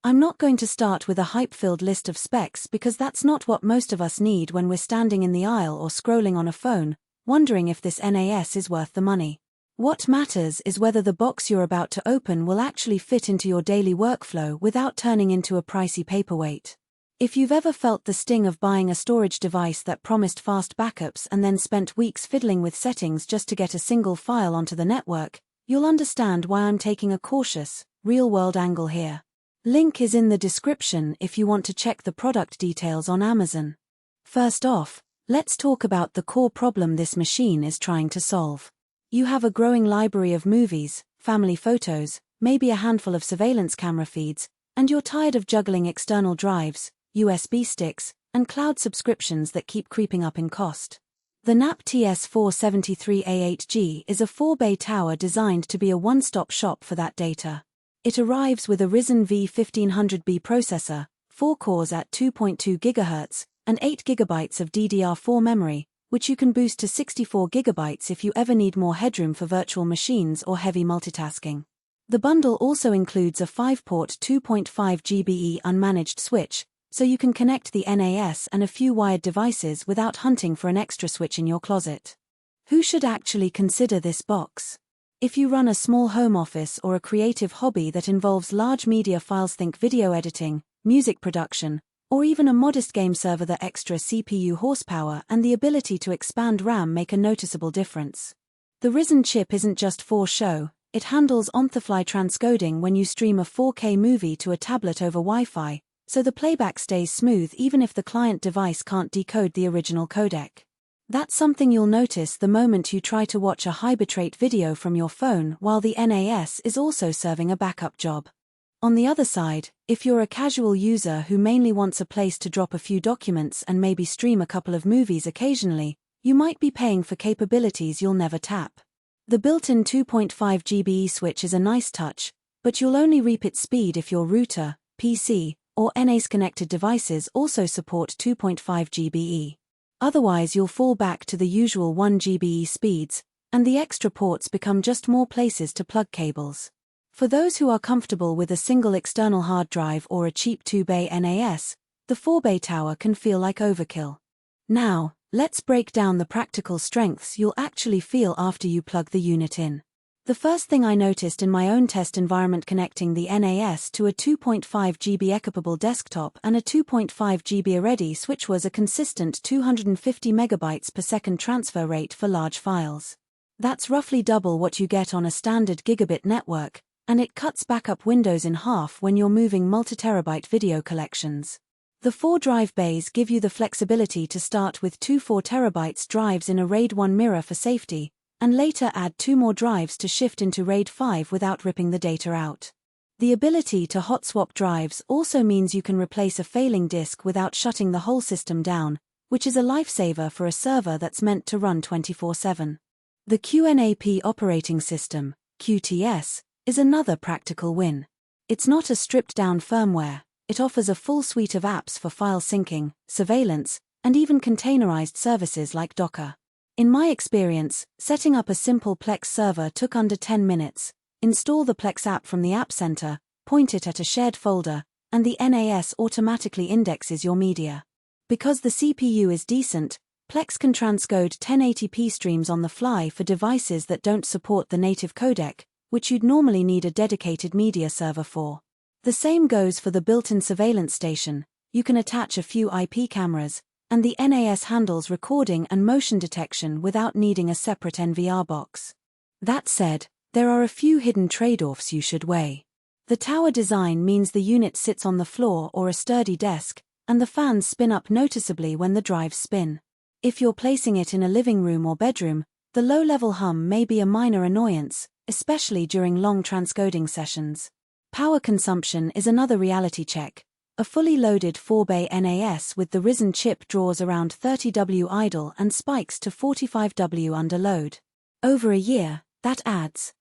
I'm not going to start with a hype-filled list of specs because that's not what most of us need when we're standing in the aisle or scrolling on a phone, wondering if this NAS is worth the money. What matters is whether the box you're about to open will actually fit into your daily workflow without turning into a pricey paperweight. If you've ever felt the sting of buying a storage device that promised fast backups and then spent weeks fiddling with settings just to get a single file onto the network, you'll understand why I'm taking a cautious, real-world angle here. Link is in the description if you want to check the product details on Amazon. First off, let's talk about the core problem this machine is trying to solve. You have a growing library of movies, family photos, maybe a handful of surveillance camera feeds, and you're tired of juggling external drives, USB sticks, and cloud subscriptions that keep creeping up in cost. The QNAP TS473A8G is a 4-bay tower designed to be a one-stop shop for that data. It arrives with a Ryzen V1500B processor, 4 cores at 2.2 GHz, and 8 GB of DDR4 memory, which you can boost to 64 GB if you ever need more headroom for virtual machines or heavy multitasking. The bundle also includes a 5-port 2.5 GBE unmanaged switch, so you can connect the NAS and a few wired devices without hunting for an extra switch in your closet. Who should actually consider this box? If you run a small home office or a creative hobby that involves large media files, think video editing, music production, or even a modest game server, the extra CPU horsepower and the ability to expand RAM make a noticeable difference. The Ryzen chip isn't just for show, it handles on-the-fly transcoding when you stream a 4K movie to a tablet over Wi-Fi, so the playback stays smooth even if the client device can't decode the original codec. That's something you'll notice the moment you try to watch a high bitrate video from your phone while the NAS is also serving a backup job. On the other side, if you're a casual user who mainly wants a place to drop a few documents and maybe stream a couple of movies occasionally, you might be paying for capabilities you'll never tap. The built-in 2.5 GBE switch is a nice touch, but you'll only reap its speed if your router, PC, or NAS-connected devices also support 2.5 GBE. Otherwise you'll fall back to the usual 1 GBE speeds, and the extra ports become just more places to plug cables. For those who are comfortable with a single external hard drive or a cheap 2-bay NAS, the 4-bay tower can feel like overkill. Now, let's break down the practical strengths you'll actually feel after you plug the unit in. The first thing I noticed in my own test environment connecting the NAS to a 2.5 GB capable desktop and a 2.5 GB ready switch was a consistent 250 MB per second transfer rate for large files. That's roughly double what you get on a standard gigabit network, and it cuts backup windows in half when you're moving multi-terabyte video collections. The 4 drive bays give you the flexibility to start with 2 4TB drives in a RAID 1 mirror for safety, and later add 2 more drives to shift into RAID 5 without ripping the data out. The ability to hot swap drives also means you can replace a failing disk without shutting the whole system down, which is a lifesaver for a server that's meant to run 24/7. The QNAP operating system, QTS, is another practical win. It's not a stripped-down firmware, it offers a full suite of apps for file syncing, surveillance, and even containerized services like Docker. In my experience, setting up a simple Plex server took under 10 minutes. Install the Plex app from the App Center, point it at a shared folder, and the NAS automatically indexes your media. Because the CPU is decent, Plex can transcode 1080p streams on the fly for devices that don't support the native codec, which you'd normally need a dedicated media server for. The same goes for the built-in surveillance station. You can attach a few IP cameras, and the NAS handles recording and motion detection without needing a separate NVR box. That said, there are a few hidden trade-offs you should weigh. The tower design means the unit sits on the floor or a sturdy desk, and the fans spin up noticeably when the drives spin. If you're placing it in a living room or bedroom, the low-level hum may be a minor annoyance, especially during long transcoding sessions. Power consumption is another reality check. A fully loaded 4-bay NAS with the Ryzen chip draws around 30W idle and spikes to 45W under load. Over a year, that adds